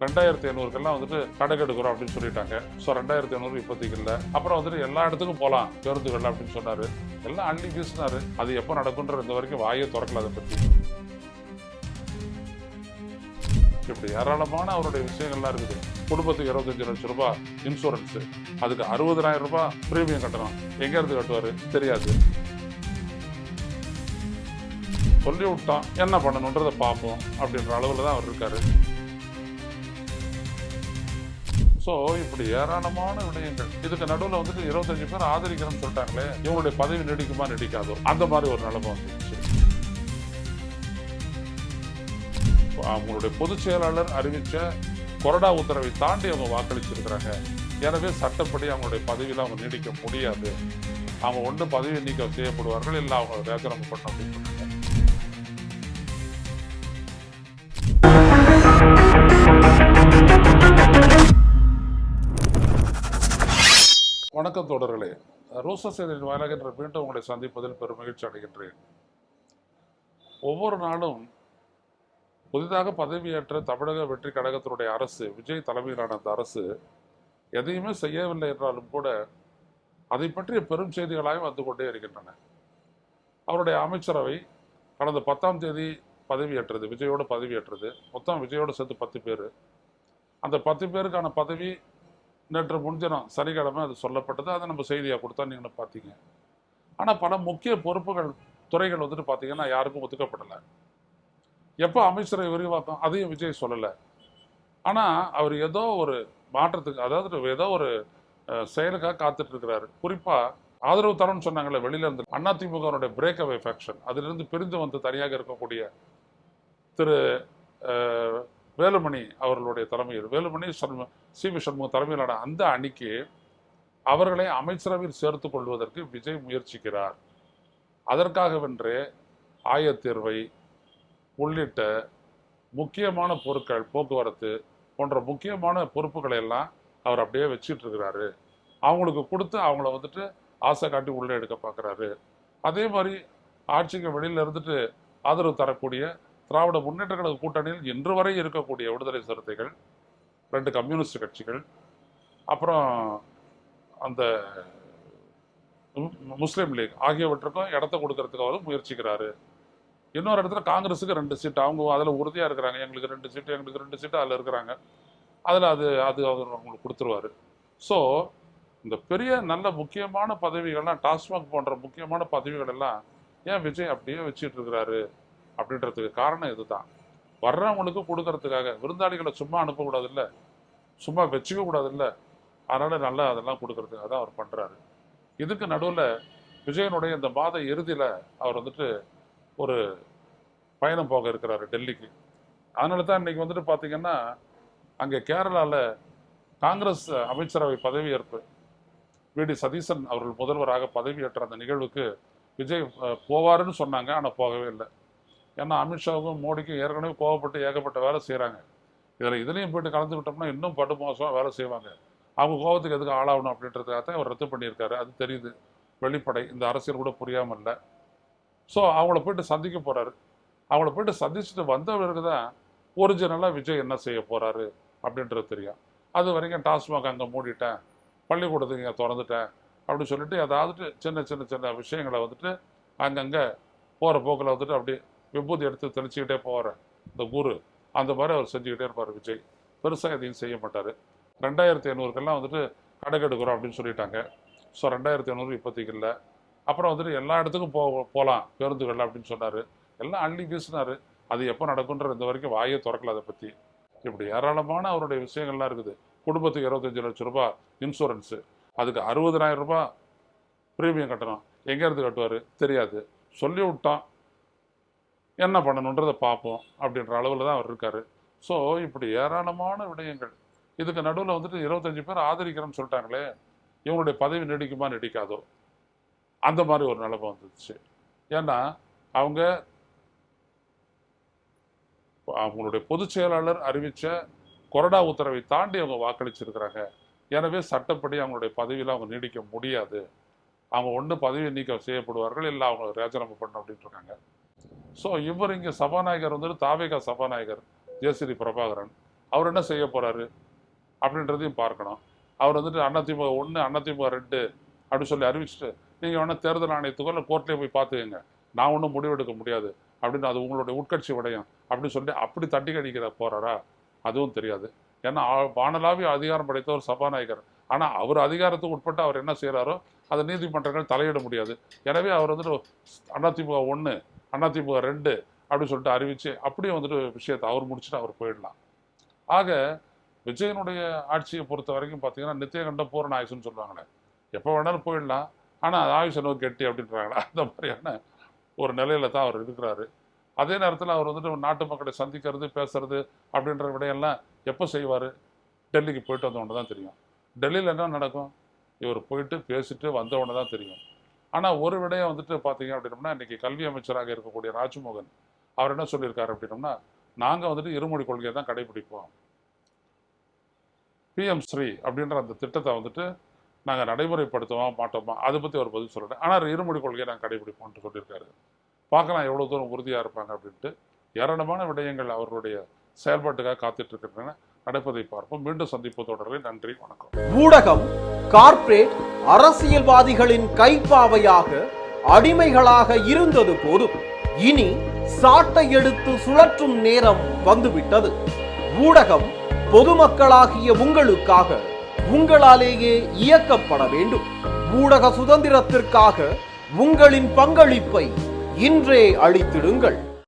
2500 வந்துட்டு கணக்கு எடுக்கிறோம் அப்படின்னு சொல்லிட்டாங்க. ஸோ 2500 இப்போதைக்கு இல்லை. அப்புறம் வந்துட்டு எல்லா இடத்துக்கும் போகலாம் பேருந்துகள் அப்படின்னு சொன்னாரு. எல்லாம் அள்ளி வீசினாரு. அது எப்போ நடக்குன்ற இந்த வரைக்கும் வாயே திறக்கல அதை பற்றி. இப்படி ஏராளமான அவருடைய விஷயங்கள்லாம் இருக்குது. குடும்பத்துக்கு 25 லட்சம் ரூபாய் இன்சூரன்ஸ், அதுக்கு 60,000 ரூபாய் பிரீமியம் கட்டணும். எங்க இருந்து கட்டுவாரு தெரியாது. சொல்லி விட்டான், என்ன பண்ணணுன்றதை பார்ப்போம் அப்படின்ற அளவில் தான் அவர் இருக்காரு. ஸோ இப்படி ஏராளமான விடயங்கள். இதுக்கு நடுவில் வந்துட்டு 25 பேர் ஆதரிக்கிறேன்னு சொல்லிட்டாங்களே, இவங்களுடைய பதவி நீடிக்குமா நீடிக்காதோ அந்த மாதிரி ஒரு நிலைமை வந்துருச்சு. அவங்களுடைய பொதுச் செயலாளர் அறிவிச்ச கொறடா உத்தரவை தாண்டி அவங்க வாக்களிச்சிருக்கிறாங்க. எனவே சட்டப்படி அவங்களுடைய பதவியில் அவங்க நீடிக்க முடியாது. அவங்க ஒன்று பதவி நீக்கம் செய்யப்படுவார்கள், இல்லை அவங்க ராஜினாமா பண்ணணும் அப்படின்னு சொன்னாங்க. வணக்கம் தோழர்களே, ரோசா செய்தியின் வாயிலாக என்ற மீண்டும் உங்களை சந்திப்பதில் பெரும் மகிழ்ச்சி அடைகின்றேன். ஒவ்வொரு நாளும் புதிதாக பதவியேற்ற தமிழக வெற்றி கழகத்தினுடைய அரசு, விஜய் தலைமையிலான அந்த அரசு எதையுமே செய்யவில்லை என்றாலும் கூட அதை பற்றிய பெரும் செய்திகளாக வந்து கொண்டே இருக்கின்றன. அவருடைய அமைச்சரவை கடந்த 10ஆம் தேதி பதவியேற்றது, விஜயோடு பதவியேற்றது. மொத்தம் விஜயோடு சேர்த்து 10 பேர். அந்த 10 பேருக்கான பதவி நேற்று முன்தினம் சனிக்கிழமை அது சொல்லப்பட்டது. அதை நம்ம செய்தியாக கொடுத்தா நீங்கள் பார்த்தீங்க. ஆனால் பல முக்கிய பொறுப்புகள், துறைகள் வந்துட்டு பார்த்தீங்கன்னா யாருக்கும் ஒதுக்கப்படலை. எப்போ அமைச்சரை விரிவாக்கம் அதையும் விஜய் சொல்லலை. ஆனால் அவர் ஏதோ ஒரு மாற்றத்துக்கு, அதாவது ஏதோ ஒரு செயலுக்காக காத்துட்டு இருக்கிறாரு. குறிப்பாக ஆதரவு தரம்னு சொன்னாங்களே வெளியில இருந்து, அதிமுகவுடைய பிரேக் அவே ஃபேக்ஷன், அதிலிருந்து பிரிந்து வந்து தனியாக இருக்கக்கூடிய திரு வேலுமணி அவர்களுடைய தலைமையில், வேலுமணி சி.வி. சண்முகம் தலைமையிலான அந்த அணிக்கு அவர்களை அமைச்சரவையில் சேர்த்து கொள்வதற்கு விஜய் முயற்சிக்கிறார். அதற்காகவென்றே ஆயத்தேர்வை உள்ளிட்ட முக்கியமான பொருட்கள், போக்குவரத்து போன்ற முக்கியமான பொறுப்புகளை எல்லாம் அவர் அப்படியே வச்சுட்டு இருக்கிறாரு. அவங்களுக்கு கொடுத்து அவங்கள வந்துட்டு ஆசை காட்டி உள்ளே எடுக்க பார்க்குறாரு. அதே மாதிரி ஆட்சிக்கு வெளியில் இருந்துட்டு ஆதரவு தரக்கூடிய திராவிட முன்னேற்ற கழக கூட்டணியில் இன்று வரை இருக்கக்கூடிய விடுதலை சிறுத்தைகள், 2 கம்யூனிஸ்ட் கட்சிகள், அப்புறம் அந்த முஸ்லீம் லீக் ஆகியவற்றுக்கும் இடத்த கொடுக்கறதுக்கு அவர் முயற்சிக்கிறாரு. இன்னொரு இடத்துல காங்கிரஸுக்கு 2 சீட்டு, அவங்க அதில் உறுதியாக இருக்கிறாங்க. எங்களுக்கு 2 சீட்டு, எங்களுக்கு 2 சீட்டு அதில் இருக்கிறாங்க. அதில் அது அவர் அவங்களுக்கு கொடுத்துருவாரு. ஸோ இந்த பெரிய நல்ல முக்கியமான பதவிகள்லாம், டாஸ்மாக் போன்ற முக்கியமான பதவிகள் எல்லாம் ஏன் விஜய் அப்படியே வச்சுட்டு இருக்கிறாரு அப்படின்றதுக்கு காரணம் இதுதான். வர்றவங்களுக்கு கொடுக்கறதுக்காக. விருந்தாளிகளை சும்மா அனுப்பக்கூடாது இல்லை, சும்மா வச்சுக்க கூடாது இல்லை, அதனால நல்லா அதெல்லாம் கொடுக்கறதுக்காக தான் அவர் பண்ணுறாரு. இதுக்கு நடுவில் விஜயனுடைய இந்த மாத இறுதியில் அவர் வந்துட்டு ஒரு பயணம் போக இருக்கிறாரு டெல்லிக்கு. அதனால தான் இன்னைக்கு வந்துட்டு பார்த்தீங்கன்னா அங்கே கேரளாவில் காங்கிரஸ் அமைச்சரவை பதவியேற்பு, வி.டி. சதீசன் அவர்கள் முதல்வராக பதவியேற்ற அந்த நிகழ்வுக்கு விஜய் போவாருன்னு சொன்னாங்க. ஆனால் போகவே இல்லை. ஏன்னா அமித்ஷாவுக்கும் மோடிக்கும் ஏற்கனவே கோவப்பட்டு ஏகப்பட்ட வேலை செய்கிறாங்க. இதுலேயும் போயிட்டு கலந்துக்கிட்டோம்னா இன்னும் படு மோசமாக வேலை செய்வாங்க. அவங்க கோபத்துக்கு எதுக்கு ஆளாகணும் அப்படின்றதுக்காக தான் அவர் ரத்து பண்ணியிருக்காரு. அது தெரியுது, வெளிப்படை. இந்த அரசியல் கூட புரியாமல் இல்லை. ஸோ அவங்கள போயிட்டு சந்திக்க போகிறாரு. அவங்கள போயிட்டு சந்திச்சுட்டு வந்தவருக்கு தான் ஒரிஜினலாக விஜய் என்ன செய்ய போகிறாரு அப்படின்றது தெரியும். அது வரைக்கும் டாஸ்மாக் அங்கே மூடிட்டேன், பள்ளிக்கூடத்துக்கு இங்கே திறந்துட்டேன் அப்படின்னு சொல்லிட்டு ஏதாவது சின்ன சின்ன சின்ன விஷயங்களை வந்துட்டு அங்கங்கே போகிற போக்கில் வந்துட்டு அப்படி விபூதி எடுத்து தெளிச்சுக்கிட்டே போகிற இந்த குரு, அந்த மாதிரி அவர் செஞ்சுக்கிட்டே இருப்பார் விஜய். பெருசாக எதையும் செய்ய மாட்டார். 2500 வந்துட்டு கணக்கு எடுக்கிறோம் அப்படின்னு சொல்லிட்டாங்க. ஸோ 2500 இப்போதைக்கு இல்லை. அப்புறம் வந்துட்டு எல்லா இடத்துக்கும் போகலாம் பேருந்துகள் அப்படின்னு சொன்னார். எல்லாம் அள்ளி வீசினார். அது எப்போ நடக்குன்ற இந்த வரைக்கும் வாயே திறக்கல அதை பற்றி. இப்படி ஏராளமான அவருடைய விஷயங்கள்லாம் இருக்குது. குடும்பத்துக்கு 25 லட்சம் ரூபாய் இன்சூரன்ஸு, அதுக்கு 60,000 ரூபாய் பிரீமியம் கட்டணும். எங்கேருந்து கட்டுவார் தெரியாது. சொல்லி விட்டான், என்ன பண்ணணுன்றதை பார்ப்போம் அப்படின்ற அளவில் தான் அவர் இருக்கார். ஸோ இப்படி ஏராளமான விடயங்கள். இதுக்கு நடுவில் வந்துட்டு 25 பேர் ஆதரிக்கிறேன்னு சொல்லிட்டாங்களே, இவங்களுடைய பதவி நீடிக்குமா நீடிக்காதோ அந்த மாதிரி ஒரு நிலைமை வந்துச்சு. ஏன்னா அவங்களுடைய பொதுச் செயலாளர் அறிவித்த கொறடா உத்தரவை தாண்டி அவங்க வாக்களிச்சிருக்கிறாங்க. எனவே சட்டப்படி அவங்களுடைய பதவியில் அவங்க நீடிக்க முடியாது. அவங்க ஒன்று பதவி நீக்கம் செய்யப்படுவார்கள், இல்லை அவங்க ராஜினாமா பண்ணணும் அப்படின்ட்டு இருக்காங்க. ஸோ இவர் இங்கே சபாநாயகர் வந்துட்டு தாவேகா சபாநாயகர் ஜெயஸ்ரீ பிரபாகரன், அவர் என்ன செய்ய போறாரு அப்படின்றதையும் பார்க்கணும். அவர் வந்துட்டு அதிமுக 1 அதிமுக 2 அப்படின்னு சொல்லி அறிவிச்சுட்டு நீங்கள் வேணால் தேர்தல் ஆணையத்துக்கோ இல்லை கோர்ட்லேயே போய் பார்த்துக்கங்க, நான் ஒன்றும் முடிவெடுக்க முடியாது அப்படின்னு, அது உங்களுடைய உட்கட்சி விடயம் அப்படின்னு சொல்லி அப்படி தட்டி கழிக்கிற போறாரா அதுவும் தெரியாது. ஏன்னா வானலாவிய அதிகாரம் படைத்த ஒரு சபாநாயகர். ஆனால் அவர் அதிகாரத்துக்கு உட்பட்டு அவர் என்ன செய்கிறாரோ அதை நீதிமன்றங்கள் தலையிட முடியாது. எனவே அவர் வந்துட்டு அதிமுக 1 அதிமுக 2 அப்படின்னு சொல்லிட்டு அறிவிச்சு அப்படியே வந்துட்டு விஷயத்தை அவர் முடிச்சுட்டு அவர் போயிடலாம். ஆக விஜயனுடைய ஆட்சியை பொறுத்த வரைக்கும் பார்த்தீங்கன்னா நித்தியகண்ட பூரண ஆயுசுன்னு சொல்லுவாங்களே, எப்போ வேணாலும் போயிடலாம், ஆனால் ஆயுஷ் அளவு கெட்டி அப்படின்றாங்களா, அந்த மாதிரியான ஒரு நிலையில தான் அவர் இருக்கிறாரு. அதே நேரத்தில் அவர் வந்துட்டு நாட்டு மக்களை சந்திக்கிறது பேசுறது அப்படின்ற விடையெல்லாம் எப்போ செய்வார்? டெல்லிக்கு போயிட்டு வந்தவொன்னு தான் தெரியும். டெல்லியில் என்ன நடக்கும்? இவர் போயிட்டு பேசிட்டு வந்தவொன்னு தான் தெரியும். ஆனால் ஒரு விடையை வந்துட்டு பார்த்தீங்க அப்படின்னோம்னா இன்னைக்கு கல்வி அமைச்சராக இருக்கக்கூடிய ராஜ்மோகன் அவர் என்ன சொல்லியிருக்காரு அப்படின்னோம்னா, நாங்கள் வந்துட்டு இருமொழி கொள்கையை தான் கடைபிடிப்போம், பிஎம் ஸ்ரீ அப்படின்ற அந்த திட்டத்தை வந்துட்டு நாங்கள் நடைமுறைப்படுத்துவோமா மாட்டோமா அதை பற்றி அவர் பதில் சொல்கிறேன். ஆனால் இருமொழி கொள்கையை நாங்கள் கடைபிடிப்போம்னு சொல்லியிருக்காரு. பார்க்கலாம் எவ்வளோ தூரம் உறுதியாக இருப்பாங்க அப்படின்ட்டு. ஏராளமான விடயங்கள் அவர்களுடைய செயல்பாட்டுக்காக காத்துட்டு இருக்கின்றன. நடப்பதை பார்ப்போம். மீண்டும் சந்திப்பு தொடர்களை. நன்றி, வணக்கம். ஊடகம் கார்ப்பரேட் அரசியல்வாதிகளின் கைப்பாவையாக அடிமைகளாக இருந்தது போதும், இனி சாட்டை எடுத்து சுழற்றும் நேரம் வந்துவிட்டது. ஊடகம் பொதுமக்களாகிய உங்களுக்காக உங்களாலேயே இயக்கப்பட வேண்டும். ஊடக சுதந்திரத்திற்காக உங்களின் பங்களிப்பை இன்றே அளித்திடுங்கள்.